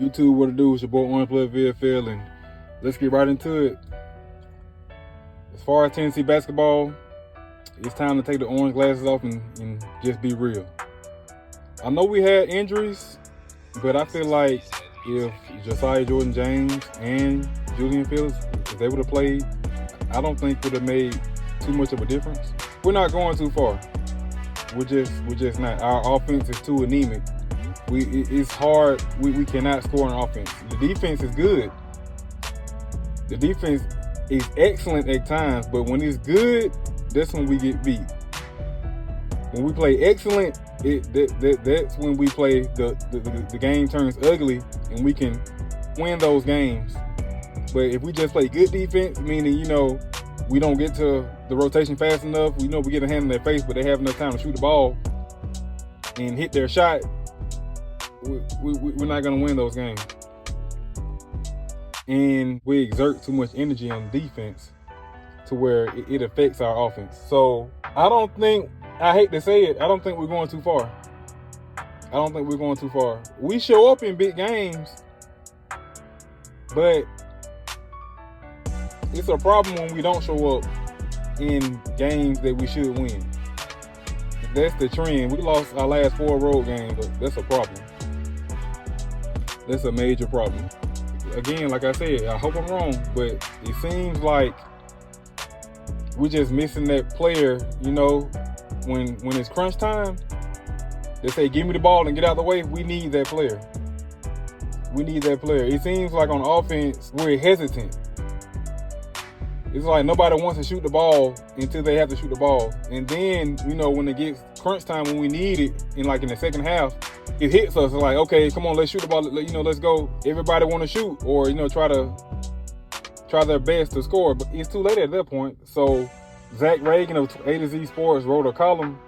YouTube, what it do? It's your boy orangebloodvfl, and let's get right into it. As far as Tennessee basketball, it's time to take the orange glasses off and just be real. I know we had injuries, but I feel like if Josiah Jordan-James and Julian Phillips, if they would have played, I don't think would have made too much of a difference. We're not going too far. We're just not. Our offense is too anemic. It's hard. We cannot score on offense. The defense is good. The defense is excellent at times, but when it's good, that's when we get beat. When we play excellent, that's when we play the game turns ugly and we can win those games. But if we just play good defense, meaning we don't get to the rotation fast enough, we get a hand in their face, but they have enough time to shoot the ball and hit their shot, we're not going to win those games. And we exert too much energy on defense to where it affects our offense. So I hate to say it, I don't think we're going too far. We show up in big games, but it's a problem when we don't show up in games that we should win. That's the trend. We lost our last 4 road games, but that's a problem. That's a major problem. Again, like I said, I hope I'm wrong, but it seems like we're just missing that player, when it's crunch time. They say, give me the ball and get out of the way. We need that player. It seems like on offense, we're hesitant. It's like nobody wants to shoot the ball until they have to shoot the ball. And then, when it gets crunch time, when we need it, in the second half, it hits us. It's like, okay, come on, let's shoot the ball. Let's go. Everybody want to shoot or, try their best to score. But it's too late at that point. So Zach Reagan of A to Z Sports wrote a column,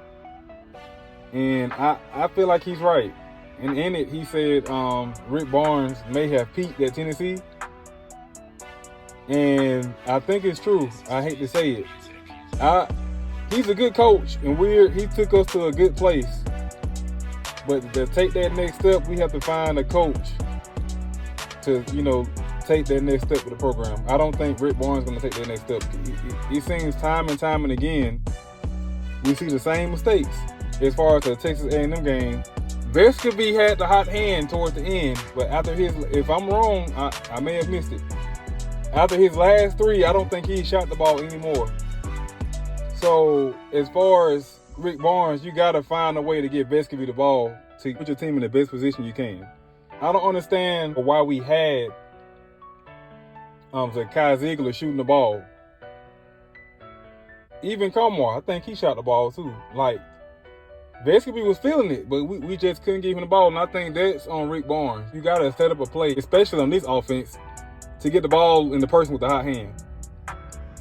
and I feel like he's right. And in it, he said Rick Barnes may have peaked at Tennessee. And I think it's true. I hate to say it. He's a good coach, and he took us to a good place. But to take that next step, we have to find a coach to, take that next step with the program. I don't think Rick Barnes is going to take that next step. It seems time and time and again, we see the same mistakes. As far as the Texas A&M game, Vescovi had the hot hand towards the end, but after if I'm wrong, I may have missed it. After his last 3, I don't think he shot the ball anymore. So as far as Rick Barnes, you got to find a way to get Vescovi the ball to put your team in the best position you can. I don't understand why we had Kai Ziegler shooting the ball. Even Kamar, I think he shot the ball too. Vescovi was feeling it, but we just couldn't give him the ball. And I think that's on Rick Barnes. You got to set up a play, especially on this offense, to get the ball in the person with the hot hand.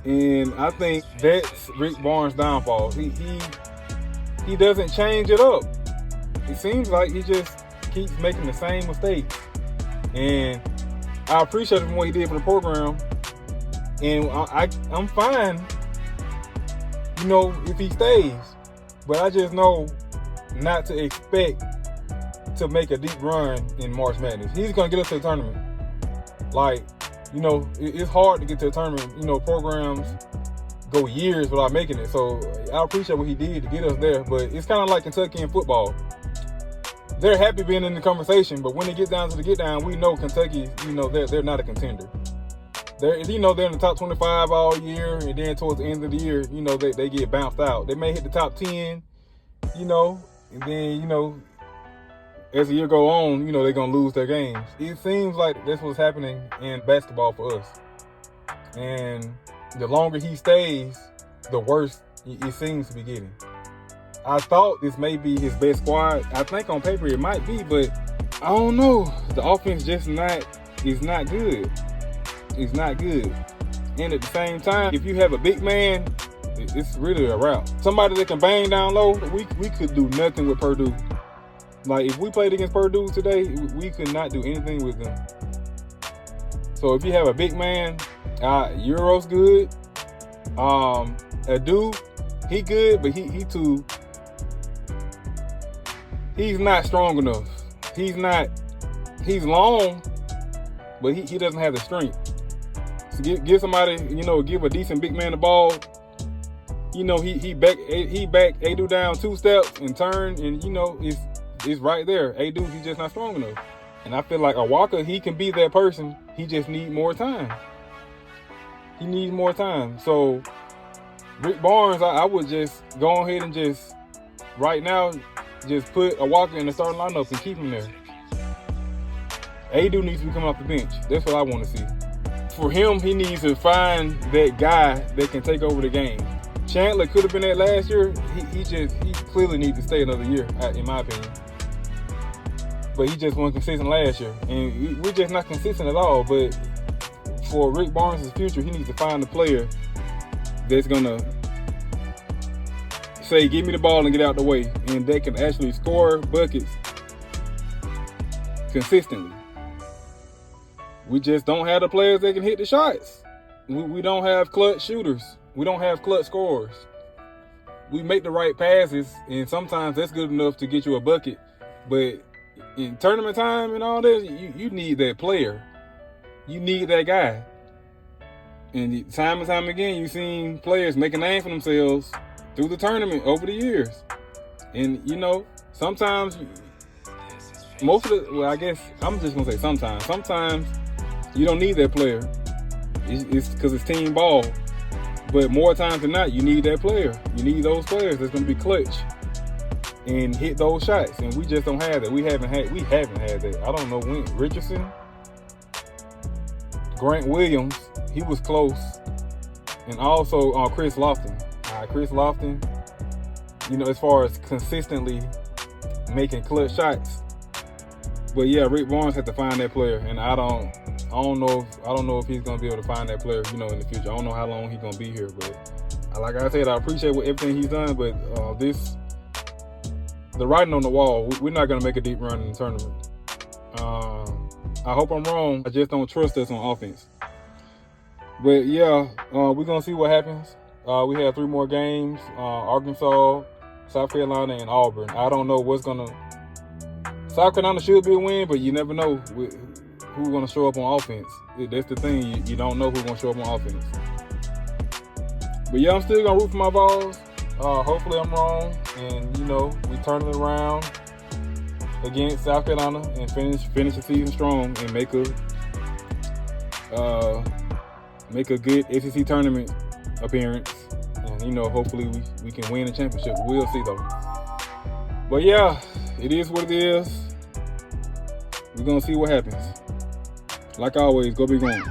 And I think that's Rick Barnes' downfall. He doesn't change it up. It seems like he just keeps making the same mistakes. And I appreciate him what he did for the program. And I'm fine, if he stays. But I just know not to expect to make a deep run in March Madness. He's going to get us to the tournament. It's hard to get to a tournament. Programs go years without making it. So I appreciate what he did to get us there. But it's kind of like Kentucky in football. They're happy being in the conversation, but when it gets down to the get down, we know Kentucky, they're not a contender. They're in the top 25 all year, and then towards the end of the year, they get bounced out. They may hit the top 10, and then, as the year go on, they're going to lose their games. It seems like that's what's happening in basketball for us. And the longer he stays, the worse it seems to be getting. I thought this may be his best squad. I think on paper it might be, but I don't know. The offense is not good. It's not good. And at the same time, if you have a big man, it's really a rout. Somebody that can bang down low, we could do nothing with Purdue. If we played against Purdue today, we could not do anything with them. So if you have a big man, Euro's good. Adu, he good, but he's not strong enough. He's not he's long, but he doesn't have the strength. So give somebody, give a decent big man the ball. He back Adu down 2 steps and turn, and it's right there. Adu, he's just not strong enough. And I feel like Walker, he can be that person. He just need more time. He needs more time. So Rick Barnes, I would just go ahead and just right now just put Walker in the starting lineup and keep him there. Adu needs to be coming off the bench. That's what I want to see. For him, he needs to find that guy that can take over the game. Chandler could have been that last year. He clearly needs to stay another year, in my opinion. But he just wasn't consistent last year. And we're just not consistent at all. But for Rick Barnes' future, he needs to find a player that's going to say, give me the ball and get out the way. And they can actually score buckets consistently. We just don't have the players that can hit the shots. We don't have clutch shooters. We don't have clutch scorers. We make the right passes, and sometimes that's good enough to get you a bucket. But in tournament time and all this, you need that player. You need that guy. And time again, you've seen players make a name for themselves through the tournament over the years. And, sometimes, I guess I'm just going to say sometimes. Sometimes you don't need that player. It's because it's team ball. But more times than not, you need that player. You need those players that's going to be clutch and hit those shots. And we just don't have that. We haven't had that. I don't know when. Richardson, Grant Williams, he was close. And also Chris Lofton. Chris Lofton, as far as consistently making clutch shots. But yeah, Rick Barnes had to find that player, and I don't know if he's gonna be able to find that player, in the future. I don't know how long he's gonna be here, but like I said, I appreciate everything he's done, but the writing on the wall, we're not gonna make a deep run in the tournament. I hope I'm wrong. I just don't trust us on offense. But yeah, we're gonna see what happens. We have 3 more games: Arkansas, South Carolina, and Auburn. I don't know what's gonna. South Carolina should be a win, but you never know who's going to show up on offense. That's the thing. You don't know who's going to show up on offense. But yeah, I'm still going to root for my Vols. Hopefully I'm wrong. And, we turn it around against South Carolina and finish the season strong and make a good SEC tournament appearance. And, hopefully we can win the championship. We'll see, though. But yeah, it is what it is. We're going to see what happens. Like always, go Big Orange.